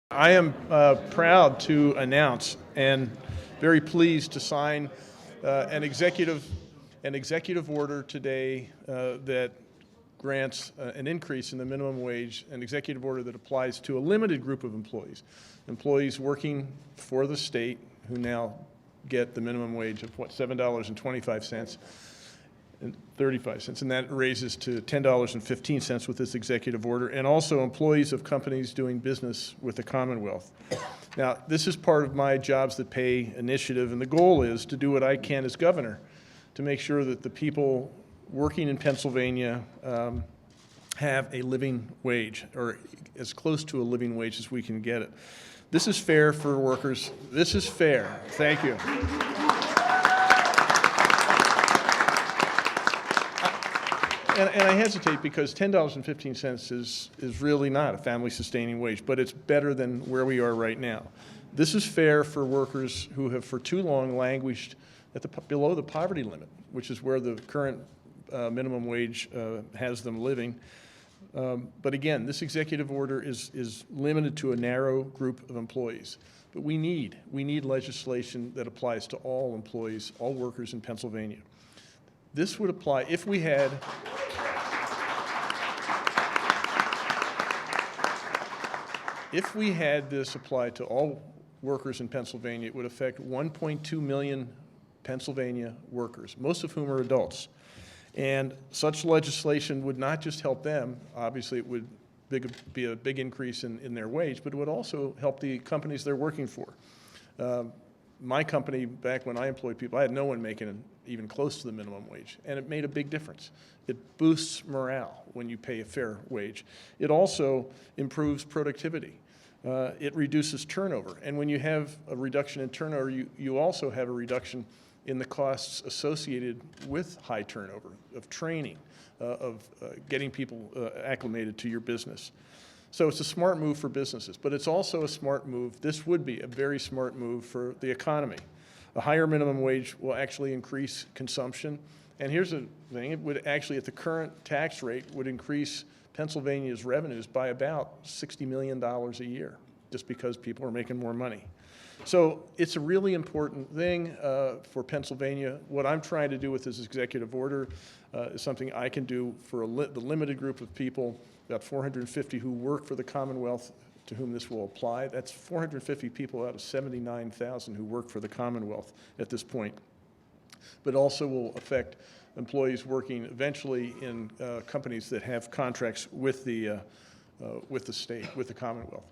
I am proud to announce and very pleased to sign an executive order today that grants an increase in the minimum wage, an executive order that applies to a limited group of employees working for the state who now get the minimum wage of $7.25 and 35 cents, and that raises to $10.15 with this executive order, and also employees of companies doing business with the Commonwealth. Now, this is part of my Jobs That Pay initiative, and the goal is to do what I can as governor to make sure that the people working in Pennsylvania have a living wage, or as close to a living wage as we can get it. This is fair for workers. This is fair. Thank you. And I hesitate because $10.15 is really not a family-sustaining wage, but it's better than where we are right now. This is fair for workers who have for too long languished at below the poverty limit, which is where the current minimum wage has them living. But again, this executive order is limited to a narrow group of employees. But we need legislation that applies to all employees, all workers in Pennsylvania. This would apply if we had this apply to all workers in Pennsylvania. It would affect 1.2 million Pennsylvania workers, most of whom are adults. And such legislation would not just help them. Obviously, it would be a big increase in their wage, but it would also help the companies they're working for. My company, back when I employed people, I had no one making even close to the minimum wage, and it made a big difference. It boosts morale when you pay a fair wage. It also improves productivity. It reduces turnover, and when you have a reduction in turnover, you also have a reduction in the costs associated with high turnover, of training, of getting people acclimated to your business. So it's a smart move for businesses, but it's also a smart move. This would be a very smart move for the economy. A higher minimum wage will actually increase consumption. And here's the thing, it would actually, at the current tax rate, would increase Pennsylvania's revenues by about $60 million a year, just because people are making more money. So it's a really important thing for Pennsylvania. What I'm trying to do with this executive order is something I can do for the limited group of people, about 450 who work for the Commonwealth, to whom this will apply. That's 450 people out of 79,000 who work for the Commonwealth at this point. But also will affect employees working eventually in companies that have contracts with the state, with the Commonwealth.